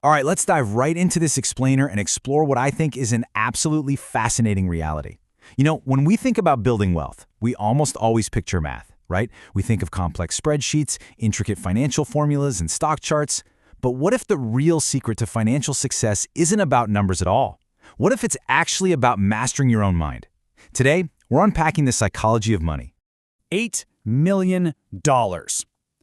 All right, let's dive right into this explainer and explore what I think is an absolutely fascinating reality. When we think about building wealth, we almost always picture math, right? We think of complex spreadsheets, intricate financial formulas, and stock charts. But what if the real secret to financial success isn't about numbers at all? What if it's actually about mastering your own mind? Today, we're unpacking the psychology of money. $8 million.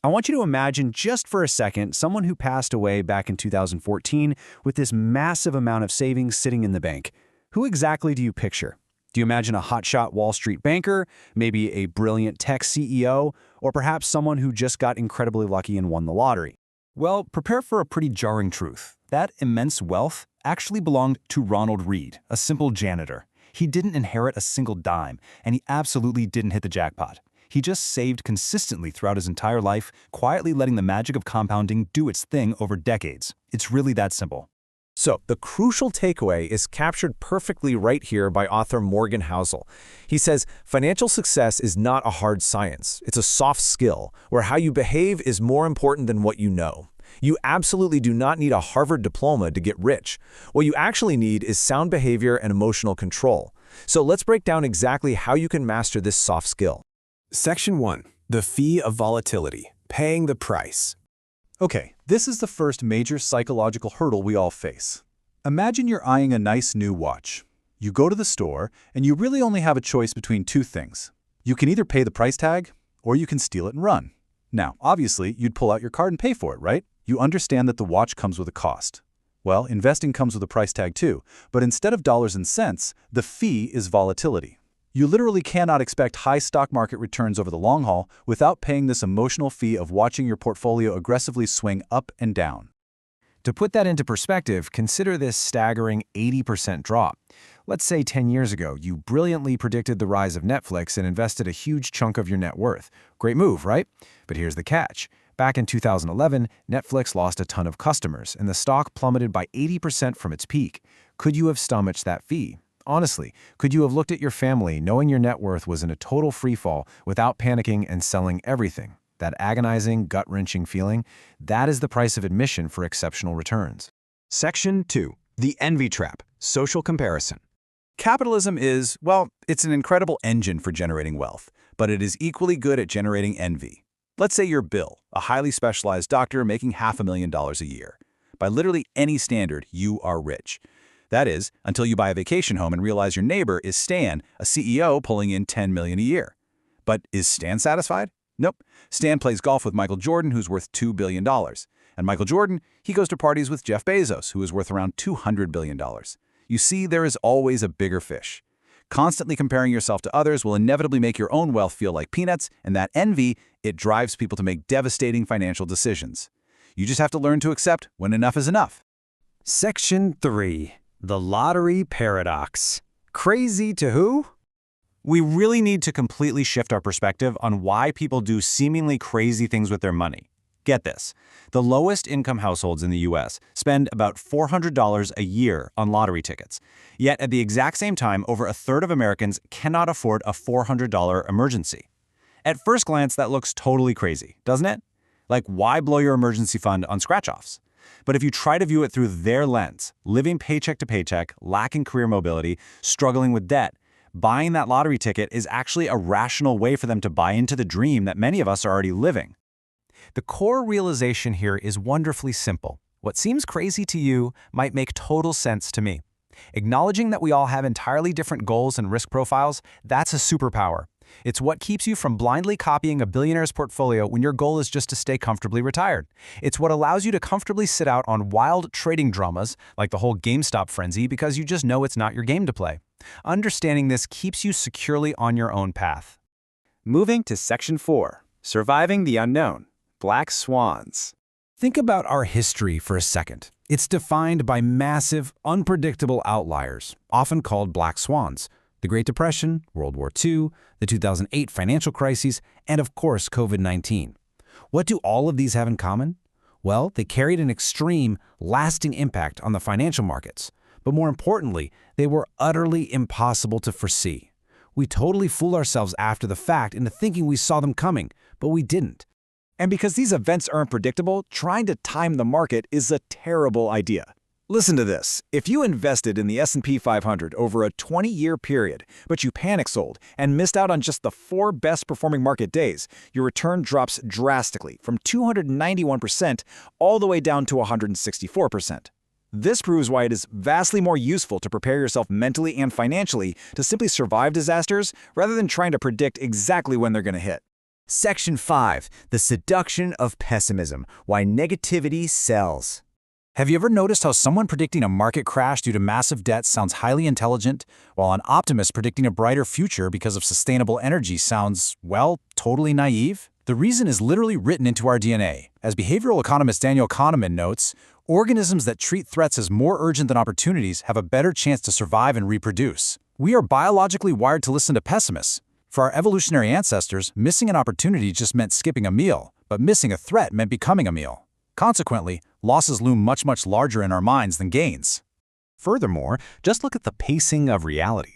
I want you to imagine just for a second someone who passed away back in 2014 with this massive amount of savings sitting in the bank. Who exactly do you picture? Do you imagine a hotshot Wall Street banker, maybe a brilliant tech CEO, or perhaps someone who just got incredibly lucky and won the lottery? Well, prepare for a pretty jarring truth. That immense wealth actually belonged to Ronald Read, a simple janitor. He didn't inherit a single dime, and he absolutely didn't hit the jackpot. He just saved consistently throughout his entire life, quietly letting the magic of compounding do its thing over decades. It's really that simple. So, the crucial takeaway is captured perfectly right here by author Morgan Housel. He says, financial success is not a hard science. It's a soft skill, where how you behave is more important than what you know. You absolutely do not need a Harvard diploma to get rich. What you actually need is sound behavior and emotional control. So let's break down exactly how you can master this soft skill. Section 1. The fee of volatility. Paying the price. Okay, this is the first major psychological hurdle we all face. Imagine you're eyeing a nice new watch. You go to the store, and you really only have a choice between two things. You can either pay the price tag, or you can steal it and run. Now, obviously, you'd pull out your card and pay for it, right? You understand that the watch comes with a cost. Well, investing comes with a price tag too, but instead of dollars and cents, the fee is volatility. You literally cannot expect high stock market returns over the long haul without paying this emotional fee of watching your portfolio aggressively swing up and down. To put that into perspective, consider this staggering 80% drop. Let's say 10 years ago, you brilliantly predicted the rise of Netflix and invested a huge chunk of your net worth. Great move, right? But here's the catch. Back in 2011, Netflix lost a ton of customers, and the stock plummeted by 80% from its peak. Could you have stomached that fee? Honestly, could you have looked at your family knowing your net worth was in a total freefall without panicking and selling everything? That agonizing, gut-wrenching feeling, that is the price of admission for exceptional returns. Section 2. The Envy Trap. Social Comparison. Capitalism is, well, it's an incredible engine for generating wealth, but it is equally good at generating envy. Let's say you're Bill, a highly specialized doctor making $500,000 a year. By literally any standard, you are rich. That is, until you buy a vacation home and realize your neighbor is Stan, a CEO pulling in $10 million a year. But is Stan satisfied? Nope. Stan plays golf with Michael Jordan, who's worth $2 billion. And Michael Jordan, he goes to parties with Jeff Bezos, who is worth around $200 billion. You see, there is always a bigger fish. Constantly comparing yourself to others will inevitably make your own wealth feel like peanuts, and that envy, it drives people to make devastating financial decisions. You just have to learn to accept when enough is enough. Section 3. The Lottery Paradox. Crazy to who? We really need to completely shift our perspective on why people do seemingly crazy things with their money. Get this. The lowest income households in the U.S. spend about $400 a year on lottery tickets. Yet at the exact same time, over a third of Americans cannot afford a $400 emergency. At first glance, that looks totally crazy, doesn't it? Like, why blow your emergency fund on scratch-offs? But if you try to view it through their lens, living paycheck to paycheck, lacking career mobility, struggling with debt, buying that lottery ticket is actually a rational way for them to buy into the dream that many of us are already living. The core realization here is wonderfully simple. What seems crazy to you might make total sense to me. Acknowledging that we all have entirely different goals and risk profiles, that's a superpower. It's what keeps you from blindly copying a billionaire's portfolio when your goal is just to stay comfortably retired. It's what allows you to comfortably sit out on wild trading dramas, like the whole GameStop frenzy, because you just know it's not your game to play. Understanding this keeps you securely on your own path. Moving to Section 4. Surviving the Unknown. Black Swans. Think about our history for a second. It's defined by massive, unpredictable outliers, often called black swans. The Great Depression, World War II, the 2008 financial crises, and of course COVID-19. What do all of these have in common? Well, they carried an extreme, lasting impact on the financial markets. But more importantly, they were utterly impossible to foresee. We totally fool ourselves after the fact into thinking we saw them coming, but we didn't. And because these events aren't predictable, trying to time the market is a terrible idea. Listen to this. If you invested in the S&P 500 over a 20-year period, but you panic sold and missed out on just the 4 best-performing market days, your return drops drastically from 291% all the way down to 164%. This proves why it is vastly more useful to prepare yourself mentally and financially to simply survive disasters rather than trying to predict exactly when they're going to hit. Section 5. The seduction of pessimism. Why negativity sells. Have you ever noticed how someone predicting a market crash due to massive debt sounds highly intelligent, while an optimist predicting a brighter future because of sustainable energy sounds, well, totally naive? The reason is literally written into our DNA. As behavioral economist Daniel Kahneman notes, organisms that treat threats as more urgent than opportunities have a better chance to survive and reproduce. We are biologically wired to listen to pessimists. For our evolutionary ancestors, missing an opportunity just meant skipping a meal, but missing a threat meant becoming a meal. Consequently, losses loom much larger in our minds than gains. Furthermore, just look at the pacing of reality.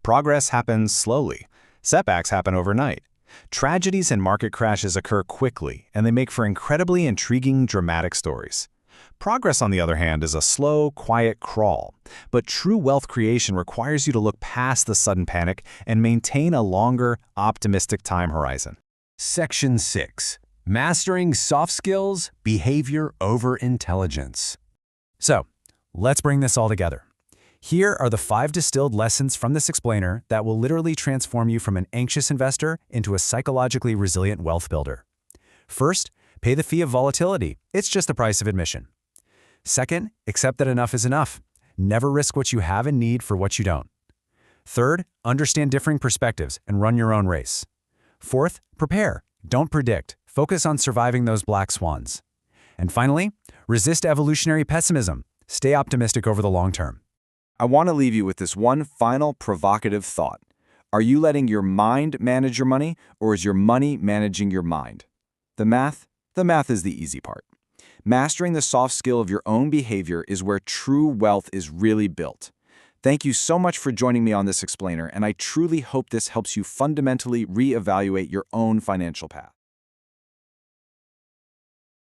Progress happens slowly. Setbacks happen overnight. Tragedies and market crashes occur quickly, and they make for incredibly intriguing, dramatic stories. Progress, on the other hand, is a slow, quiet crawl. But true wealth creation requires you to look past the sudden panic and maintain a longer, optimistic time horizon. Section 6. Mastering soft skills, behavior over intelligence. So, let's bring this all together. Here are the 5 distilled lessons from this explainer that will literally transform you from an anxious investor into a psychologically resilient wealth builder. First, pay the fee of volatility. It's just the price of admission. Second, accept that enough is enough. Never risk what you have and need for what you don't. Third, understand differing perspectives and run your own race. Fourth, prepare. Don't predict. Focus on surviving those black swans. And finally, resist evolutionary pessimism. Stay optimistic over the long term. I want to leave you with this one final provocative thought. Are you letting your mind manage your money, or is your money managing your mind? The math is the easy part. Mastering the soft skill of your own behavior is where true wealth is really built. Thank you so much for joining me on this explainer, and I truly hope this helps you fundamentally reevaluate your own financial path.